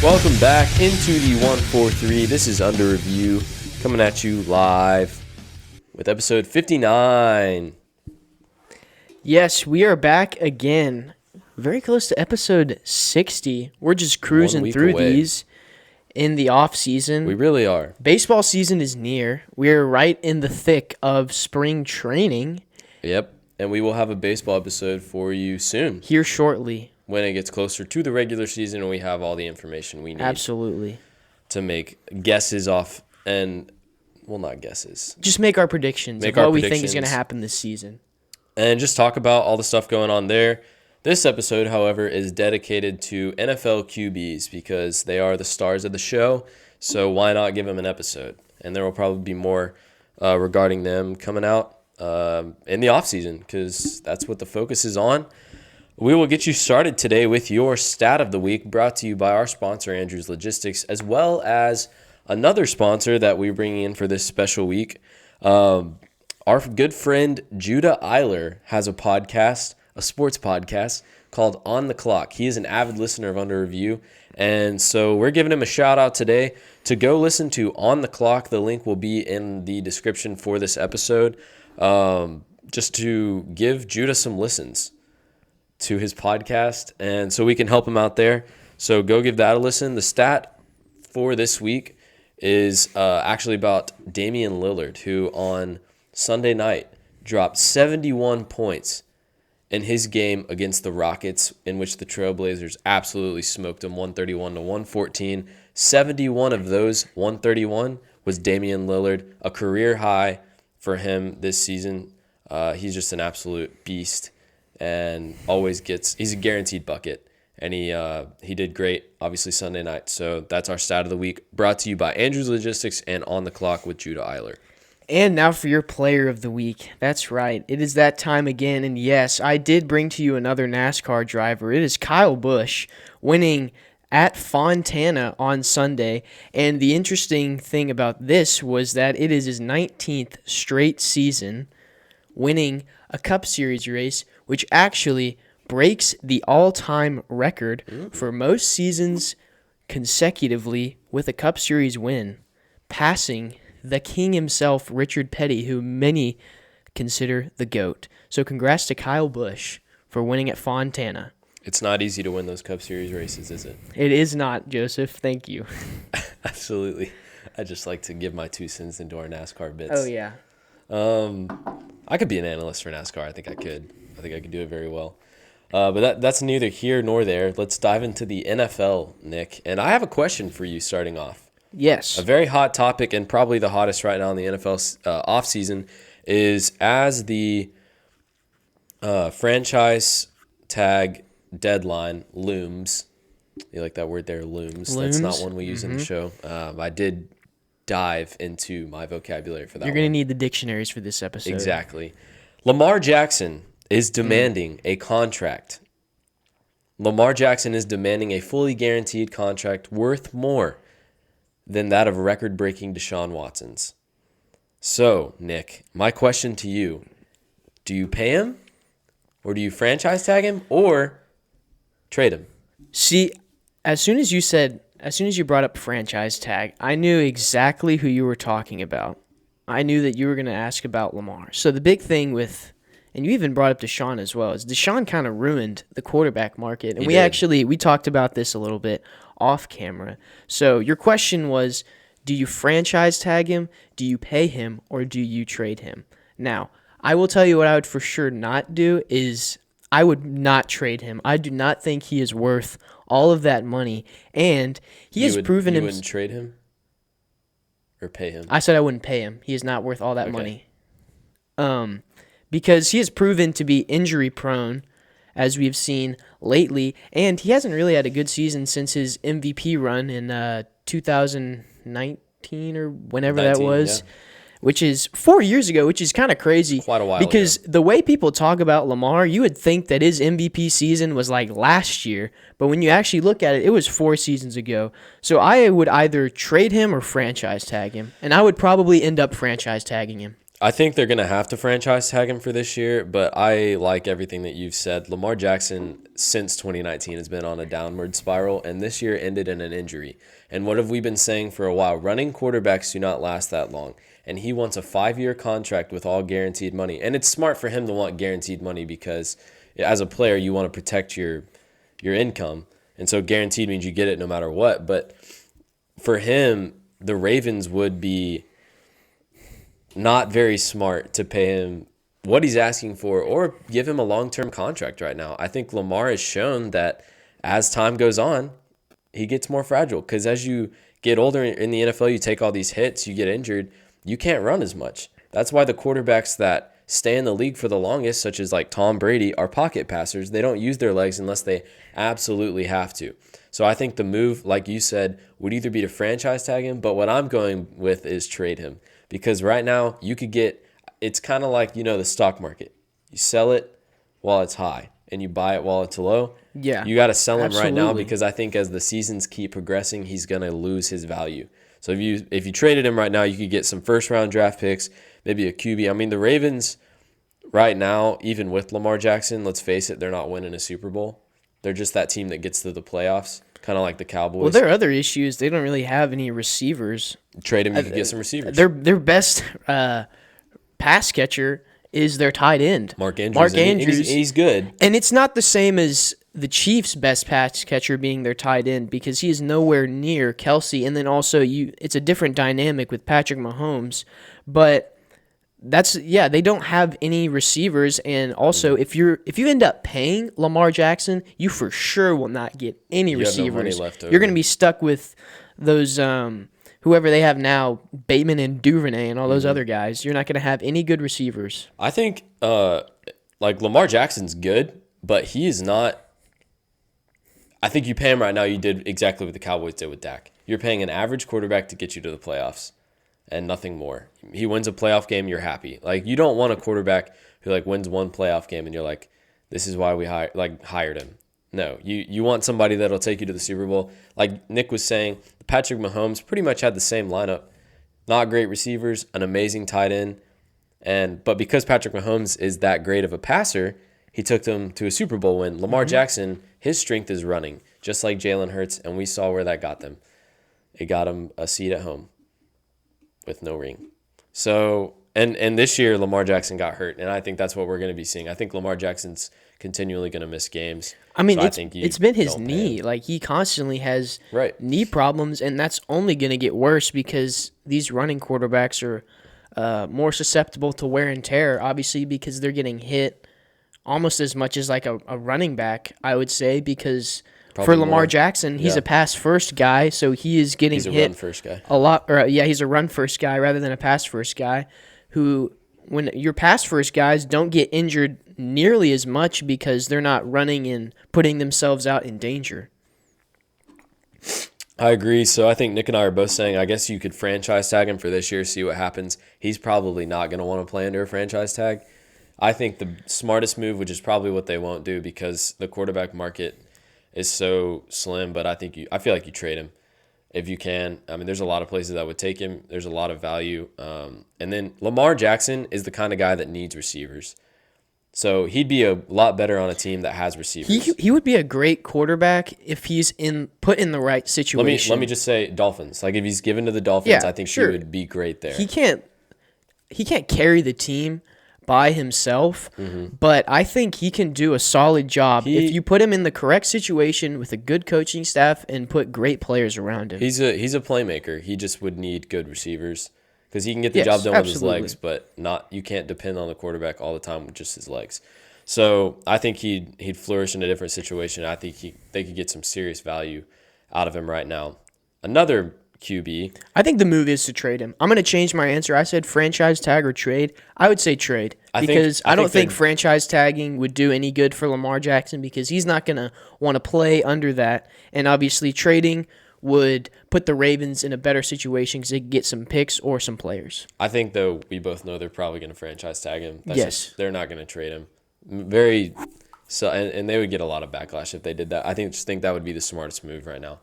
Welcome back into the 143. This is Under Review, coming at you live with episode 59. Yes, we are back again. Very close to episode 60. We're just cruising through these in the off season. We really are. Baseball season is near. We're right in the thick of spring training. Yep, and we will have a baseball episode for you soon. Here shortly. When it gets closer to the regular season and we have all the information we need. Absolutely. To make guesses off and, well, not guesses. Just make our predictions of what we think is going to happen this season. And just talk about all the stuff going on there. This episode, however, is dedicated to NFL QBs because they are the stars of the show. So why not give them an episode? And there will probably be more regarding them coming out in the offseason because that's what the focus is on. We will get you started today with your stat of the week, brought to you by our sponsor, Andrews Logistics, as well as another sponsor that we're bringing in for this special week. Our good friend Judah Eiler has a podcast, a sports podcast called On the Clock. He is an avid listener of Under Review, and so we're giving him a shout out today to go listen to On the Clock. The link will be in the description for this episode, just to give Judah some listens to his podcast, and so we can help him out there. So go give that a listen. The stat for this week is actually about Damian Lillard, who on Sunday night dropped 71 points in his game against the Rockets, in which the Trailblazers absolutely smoked him 131-114. 71 of those 131 was Damian Lillard, a career high for him this season. He's just an absolute beast. And he's a guaranteed bucket. And he did great, obviously, Sunday night. So that's our stat of the week, brought to you by Andrews Logistics and On the Clock with Judah Eiler. And now for your player of the week. That's right. It is that time again. And yes, I did bring to you another NASCAR driver. It is Kyle Busch winning at Fontana on Sunday. And the interesting thing about this was that it is his 19th straight season winning a Cup Series race, which actually breaks the all-time record for most seasons consecutively with a Cup Series win, passing the king himself, Richard Petty, who many consider the GOAT. So congrats to Kyle Busch for winning at Fontana. It's not easy to win those Cup Series races, is it? It is not, Joseph. Thank you. Absolutely. I just like to give my 2 cents into our NASCAR bits. Oh, yeah. I could be an analyst for NASCAR. I think I could do it very well. But that's neither here nor there. Let's dive into the NFL, Nick. And I have a question for you starting off. Yes. A very hot topic, and probably the hottest right now in the NFL offseason, is as the franchise tag deadline looms. You like that word there, looms? That's not one we use in the show. I did dive into my vocabulary for that. You're going to need the dictionaries for this episode. Exactly. Lamar Jackson is demanding a contract. Lamar Jackson is demanding a fully guaranteed contract worth more than that of record-breaking Deshaun Watson's. So, Nick, my question to you, do you pay him, or do you franchise tag him, or trade him? See, as soon as you brought up franchise tag, I knew exactly who you were talking about. I knew that you were going to ask about Lamar. So the big thing with, and you even brought up Deshaun as well, is Deshaun kind of ruined the quarterback market. And we talked about this a little bit off camera. So your question was, do you franchise tag him, do you pay him, or do you trade him? Now, I will tell you what I would for sure not do is I would not trade him. I do not think he is worth all of that money. And he has proven him. You wouldn't trade him? Or pay him? I said I wouldn't pay him. He is not worth all that money. Because he has proven to be injury prone, as we've seen lately, and he hasn't really had a good season since his MVP run in 2019 or whenever that was. Yeah. Which is 4 years ago, which is kind of crazy. Quite a while because ago. The way people talk about Lamar, you would think that his MVP season was like last year. But when you actually look at it, it was 4 seasons ago. So I would either trade him or franchise tag him. And I would probably end up franchise tagging him. I think they're going to have to franchise tag him for this year, but I like everything that you've said. Lamar Jackson, since 2019, has been on a downward spiral, and this year ended in an injury. And what have we been saying for a while? Running quarterbacks do not last that long. And he wants a 5-year contract with all guaranteed money. And it's smart for him to want guaranteed money because as a player, you want to protect your income. And so guaranteed means you get it no matter what. But for him, the Ravens would be not very smart to pay him what he's asking for or give him a long-term contract right now. I think Lamar has shown that as time goes on, he gets more fragile because as you get older in the NFL, you take all these hits, you get injured, you can't run as much. That's why the quarterbacks that stay in the league for the longest, such as like Tom Brady, are pocket passers. They don't use their legs unless they absolutely have to. So I think the move, like you said, would either be to franchise tag him, but what I'm going with is trade him. Because right now you could get, it's kind of like, the stock market. You sell it while it's high and you buy it while it's low. Yeah. You got to sell him right now absolutely. because I think as the seasons keep progressing, he's going to lose his value. So if you traded him right now, you could get some first-round draft picks, maybe a QB. I mean, the Ravens right now, even with Lamar Jackson, let's face it, they're not winning a Super Bowl. They're just that team that gets to the playoffs, kind of like the Cowboys. Well, there are other issues. They don't really have any receivers. Trade him, you could get some receivers. Their best pass catcher is their tight end. Mark Andrews. Mark and Andrews. He's good. And it's not the same as the Chiefs' best pass catcher being their tight end because he is nowhere near Kelsey. And then also it's a different dynamic with Patrick Mahomes. But they don't have any receivers. And also, if you end up paying Lamar Jackson, you for sure will not get any You have no receivers. money left over. You're going to be stuck with those whoever they have now, Bateman and Duvernay and all those other guys. You're not going to have any good receivers. I think Lamar Jackson's good, but he is not. I think you pay him right now, you did exactly what the Cowboys did with Dak. You're paying an average quarterback to get you to the playoffs and nothing more. He wins a playoff game, you're happy. Like, you don't want a quarterback who wins one playoff game and you're like, this is why we hired him. No, you want somebody that'll take you to the Super Bowl. Like Nick was saying, Patrick Mahomes pretty much had the same lineup. Not great receivers, an amazing tight end. But because Patrick Mahomes is that great of a passer, he took them to a Super Bowl win. Lamar Jackson, his strength is running, just like Jalen Hurts, and we saw where that got them. It got him a seat at home with no ring. So, and this year Lamar Jackson got hurt, and I think that's what we're going to be seeing. I think Lamar Jackson's continually going to miss games. I mean, so it's been his don't pay knee. him. Like, he constantly has Right. knee problems, and that's only going to get worse because these running quarterbacks are more susceptible to wear and tear, obviously, because they're getting hit almost as much as like a running back, I would say, because Probably for Lamar more. Jackson, he's Yeah. a pass-first guy, so he is getting He's a hit run-first guy. a lot. He's a run-first guy rather than a pass-first guy who, when your pass-first guys don't get injured nearly as much because they're not running and putting themselves out in danger. I agree. So I think Nick and I are both saying, I guess you could franchise tag him for this year, see what happens. He's probably not going to want to play under a franchise tag. I think the smartest move, which is probably what they won't do because the quarterback market is so slim, but I feel like you trade him if you can. I mean, there's a lot of places that would take him. There's a lot of value. And then Lamar Jackson is the kind of guy that needs receivers. So he'd be a lot better on a team that has receivers. He would be a great quarterback if he's put in the right situation. Let me just say Dolphins. Like, if he's given to the Dolphins, Yeah, I think sure. he would be great there. He can't carry the team by himself, but I think he can do a solid job if you put him in the correct situation with a good coaching staff and put great players around him. He's a playmaker. He just would need good receivers because he can get the Yes, job done with his absolutely. legs, but you can't depend on the quarterback all the time with just his legs. So I think he'd flourish in a different situation. I think they could get some serious value out of him right now. Another QB. I think the move is to trade him. I'm going to change my answer. I said franchise tag or trade. I would say trade because I don't think franchise tagging would do any good for Lamar Jackson because he's not going to want to play under that. And obviously trading would put the Ravens in a better situation because they could get some picks or some players. I think, though, we both know they're probably going to franchise tag him. Yes. They're not going to trade him. And they would get a lot of backlash if they did that. I think that would be the smartest move right now.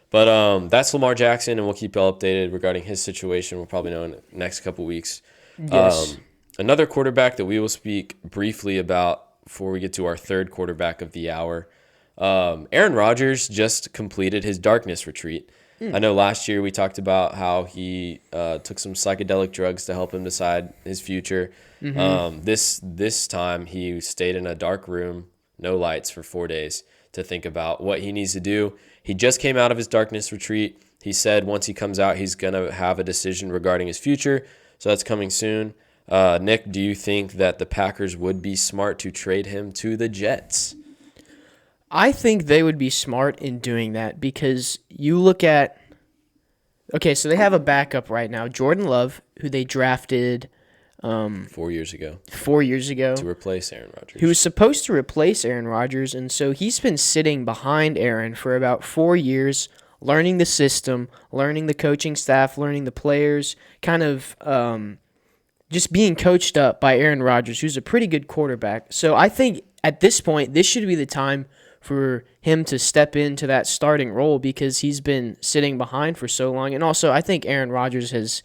But that's Lamar Jackson, and we'll keep y'all updated regarding his situation. We'll probably know in the next couple weeks. Yes. Another quarterback that we will speak briefly about before we get to our third quarterback of the hour. Aaron Rodgers just completed his darkness retreat. I know last year we talked about how he took some psychedelic drugs to help him decide his future. This time he stayed in a dark room, no lights, for 4 days to think about what he needs to do. He just came out of his darkness retreat. He said once he comes out, he's going to have a decision regarding his future. So that's coming soon. Nick, do you think that the Packers would be smart to trade him to the Jets? I think they would be smart in doing that because you look at, okay, so they have a backup right now, Jordan Love, who they drafted 4 years ago 4 years ago, to replace Aaron Rodgers. who was supposed to replace Aaron Rodgers, and so he's been sitting behind Aaron for about 4 years, learning the system, learning the coaching staff, learning the players, kind of just being coached up by Aaron Rodgers, who's a pretty good quarterback. So I think at this point, this should be the time for him to step into that starting role because he's been sitting behind for so long. And also, I think Aaron Rodgers has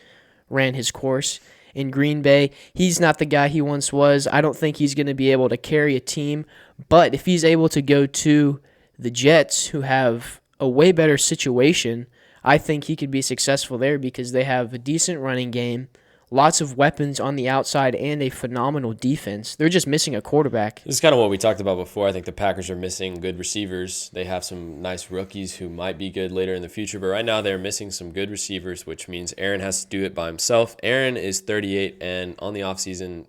ran his course in Green Bay. He's not the guy he once was. I don't think he's going to be able to carry a team. But if he's able to go to the Jets, who have a way better situation, I think he could be successful there because they have a decent running game, lots of weapons on the outside, and a phenomenal defense. They're just missing a quarterback. This is kind of what we talked about before. I think the Packers are missing good receivers. They have some nice rookies who might be good later in the future, but right now they're missing some good receivers, which means Aaron has to do it by himself. Aaron is 38 and on the offseason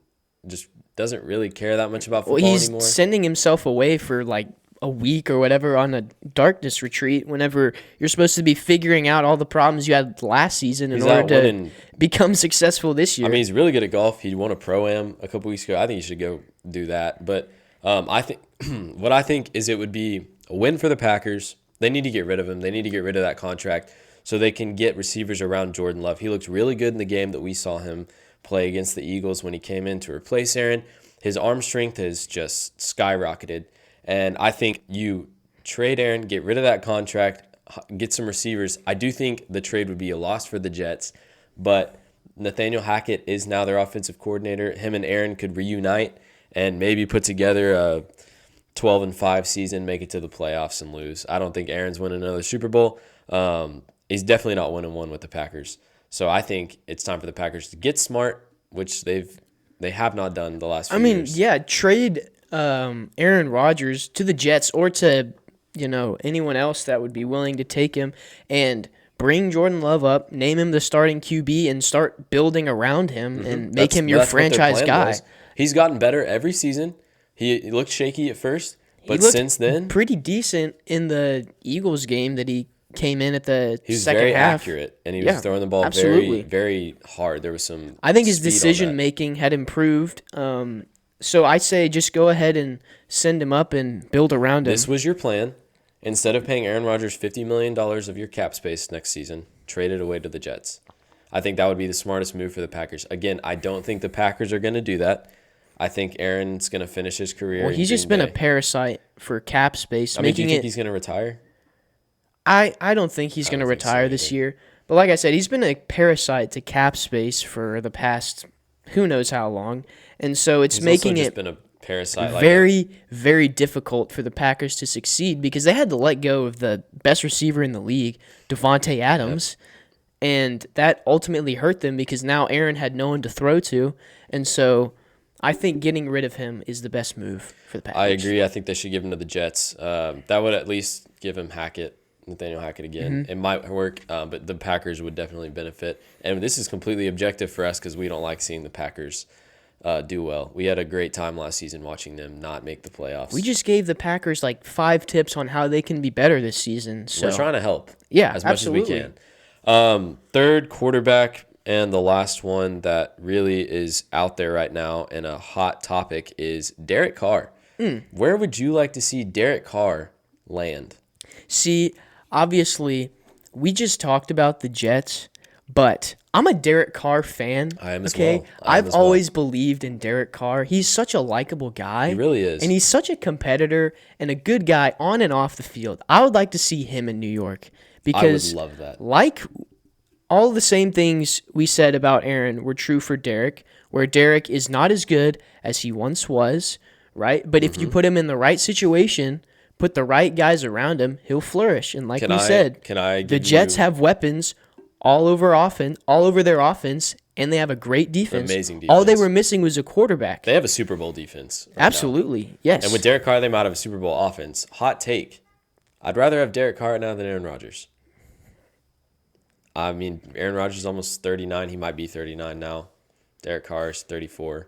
just doesn't really care that much about football he's anymore. Sending himself away for like a week or whatever on a darkness retreat whenever you're supposed to be figuring out all the problems you had last season in order to become successful this year. I mean, he's really good at golf. He won a Pro-Am a couple weeks ago. I think he should go do that. But I think what I think is it would be a win for the Packers. They need to get rid of him. They need to get rid of that contract so they can get receivers around Jordan Love. He looked really good in the game that we saw him play against the Eagles when he came in to replace Aaron. His arm strength has just skyrocketed. And I think you trade Aaron, get rid of that contract, get some receivers. I do think the trade would be a loss for the Jets, but Nathaniel Hackett is now their offensive coordinator. Him and Aaron could reunite and maybe put together a 12-5 season, make it to the playoffs and lose. I don't think Aaron's winning another Super Bowl. He's definitely not winning one with the Packers. So I think it's time for the Packers to get smart, which they have not done the last few years. Yeah, trade Aaron Rodgers to the Jets or to anyone else that would be willing to take him and bring Jordan Love up, name him the starting QB, and start building around him and make him your franchise guy. Was. He's gotten better every season. He looked shaky at first, but since then, pretty decent in the Eagles game that he came in at the second half. He was very accurate, and he was throwing the ball very, very hard. There was some. I think his decision making had improved. So I say just go ahead and send him up and build around him. This was your plan. Instead of paying Aaron Rodgers $50 million of your cap space next season, trade it away to the Jets. I think that would be the smartest move for the Packers. Again, I don't think the Packers are going to do that. I think Aaron's going to finish his career. Well, he's just been a parasite for cap space. Do you think he's going to retire? I don't think he's going to retire this year. But like I said, he's been a parasite to cap space for the past who knows how long. And so it's making it been a parasite very, very difficult for the Packers to succeed because they had to let go of the best receiver in the league, Devontae Adams, and that ultimately hurt them because now Aaron had no one to throw to. And so I think getting rid of him is the best move for the Packers. I agree. I think they should give him to the Jets. That would at least give him Nathaniel Hackett again. It might work, but the Packers would definitely benefit. And this is completely objective for us because we don't like seeing the Packers do well. We had a great time last season watching them not make the playoffs. We just gave the Packers like 5 tips on how they can be better this season. So we're trying to help as much as we can. Third quarterback and the last one that really is out there right now and a hot topic is Derek Carr. Where would you like to see Derek Carr land? See, obviously, we just talked about the Jets, but I'm a Derek Carr fan. I am as well. I've always believed in Derek Carr. He's such a likable guy. He really is. And he's such a competitor and a good guy on and off the field. I would like to see him in New York because I would love that. Like all the same things we said about Aaron were true for Derek, where Derek is not as good as he once was, right? But if you put him in the right situation, put the right guys around him, he'll flourish. And like Can we I- said, can I the give Jets you- have weapons all over their offense, and they have a great defense. Amazing All they defense. were missing was a quarterback. They have a Super Bowl defense. right now. Absolutely, yes. And with Derek Carr, they might have a Super Bowl offense. Hot take. I'd rather have Derek Carr now than Aaron Rodgers. I mean, Aaron Rodgers is almost 39. He might be 39 now. Derek Carr is 34.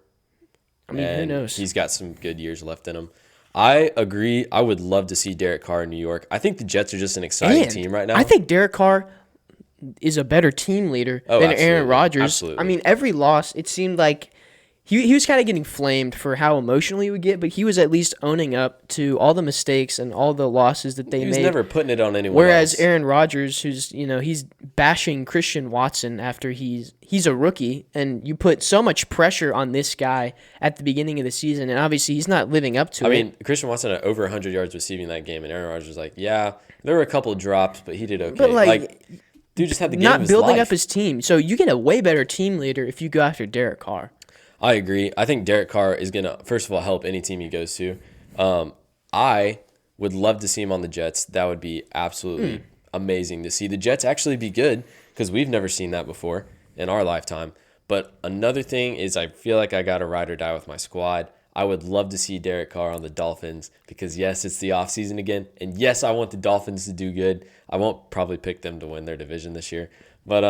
I mean, who And knows? He's got some good years left in him. I agree. I would love to see Derek Carr in New York. I think the Jets are just an exciting And team right now. I think Derek Carr is a better team leader Oh, than absolutely. Aaron Rodgers. Absolutely. I mean, every loss, it seemed like he was kind of getting flamed for how emotional he would get, but he was at least owning up to all the mistakes and all the losses that they he was made. never putting it on anyone Whereas else. Aaron Rodgers, who's he's bashing Christian Watson after he's a rookie, and you put so much pressure on this guy at the beginning of the season, and obviously he's not living up to I it. mean, Christian Watson had over 100 yards receiving that game, and Aaron Rodgers was like, yeah, there were a couple of drops, but he did okay. But, like, dude just had the game of not his building life. up his team. So you get a way better team leader if you go after Derek Carr. I agree. I think Derek Carr is going to, first of all, help any team he goes to. I would love to see him on the Jets. That would be absolutely amazing to see the Jets actually be good, because we've never seen that before in our lifetime. But another thing is I feel like I got to ride or die with my squad. I would love to see Derek Carr on the Dolphins because, yes, it's the offseason again. And, yes, I want the Dolphins to do good. I won't probably pick them to win their division this year. But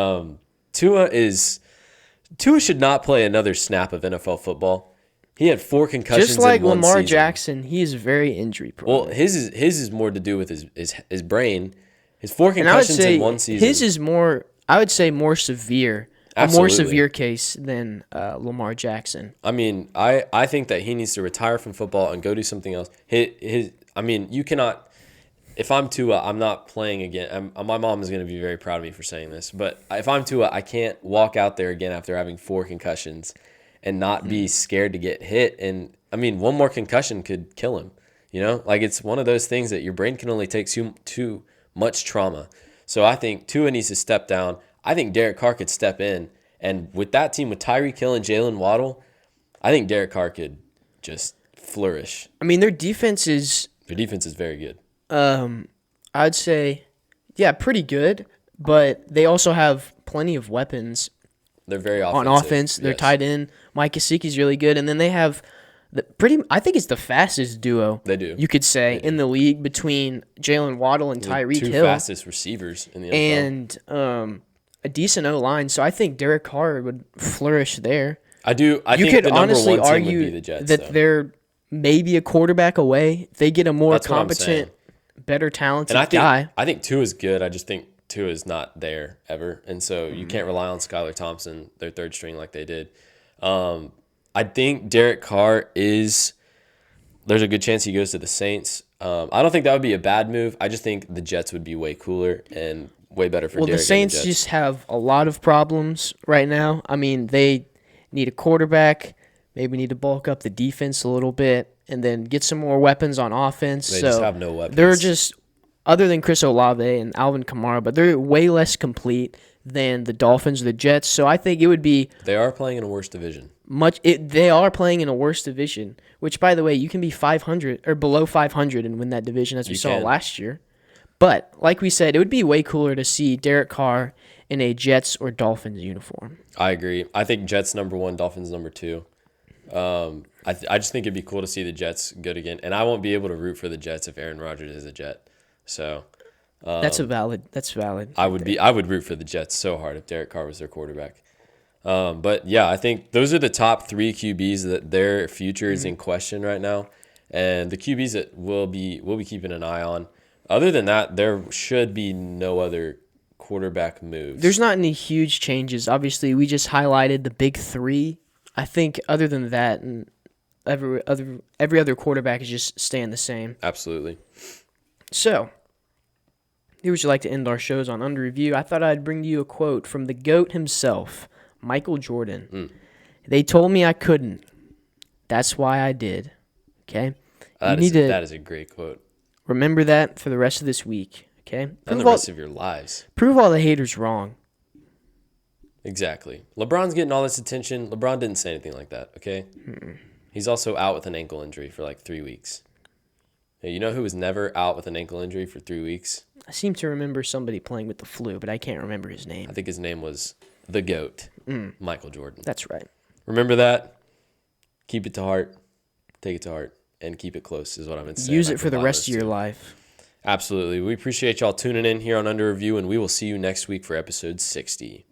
Tua should not play another snap of NFL football. He had 4 concussions Just like in one Lamar season. Jackson, he is very injury prone. Well, his is more to do with his brain. His 4 and I would concussions say in one season. his is more, I would say, more severe. A more Absolutely. severe case than Lamar Jackson. I mean, I think that he needs to retire from football and go do something else. I mean, you cannot. If I'm Tua, I'm not playing again. My mom is going to be very proud of me for saying this, but if I'm Tua, I can't walk out there again after having 4 concussions and not be scared to get hit. And I mean, one more concussion could kill him. Like it's one of those things that your brain can only take too much trauma. So I think Tua needs to step down. I think Derek Carr could step in, and with that team with Tyreek Hill and Jalen Waddle, I think Derek Carr could just flourish. I mean, their defense is, Their defense is very good. I'd say, yeah, pretty good, but they also have plenty of weapons They're very on offensive. offense. They're yes. tight end. Mike Gesicki's really good, and then they have I think it's the fastest duo. They do. You could say in the league between Jalen Waddle and The Tyreek 2 Hill, fastest receivers in the NFL. and a decent O line. So I think Derek Carr would flourish there. I do. I You think could the number honestly one team would be argue the Jets. that though. they're maybe a quarterback away. If they get a more That's what I'm competent, better talented and I think guy. I think Tua is good. I just think Tua is not there ever, and so you can't rely on Skylar Thompson, their third string, like they did. I think Derek Carr is. There's a good chance he goes to the Saints. I don't think that would be a bad move. I just think the Jets would be way cooler and way better for Well, Derek. the Saints and the Jets. just have a lot of problems right now. I mean, they need a quarterback, maybe need to bulk up the defense a little bit, and then get some more weapons on offense. They so just have no weapons. They're just, other than Chris Olave and Alvin Kamara, but they're way less complete than the Dolphins or the Jets. So I think it would be They are playing in a worse division. they are playing in a worse division, which, by the way, you can be 500 or below 500 and win that division, as we saw can. last year. But like we said, it would be way cooler to see Derek Carr in a Jets or Dolphins uniform. I agree. I think Jets number 1, Dolphins number 2. I just think it'd be cool to see the Jets good again, and I won't be able to root for the Jets if Aaron Rodgers is a Jet. So That's valid. I would root for the Jets so hard if Derek Carr was their quarterback. But yeah, I think those are the top 3 QBs that their future is in question right now, and the QBs that we'll be keeping an eye on. Other than that, there should be no other quarterback moves. There's not any huge changes. Obviously, we just highlighted the big 3. I think other than that, and every other quarterback is just staying the same. Absolutely. So, here would you like to end our shows on Under Review? I thought I'd bring to you a quote from the GOAT himself, Michael Jordan. They told me I couldn't. That's why I did. Okay? That is a great quote. Remember that for the rest of this week. Okay? And the rest of your lives. Prove all the haters wrong. Exactly. LeBron's getting all this attention. LeBron didn't say anything like that, okay? He's also out with an ankle injury for like 3 weeks. Hey, you know who was never out with an ankle injury for 3 weeks? I seem to remember somebody playing with the flu, but I can't remember his name. I think his name was the GOAT, Michael Jordan. That's right. Remember that. Keep it to heart. Take it to heart. And keep it close is what I've been saying. Use I it for the combine rest those of your two. life. Absolutely. We appreciate y'all tuning in here on Under Review, and we will see you next week for episode 60.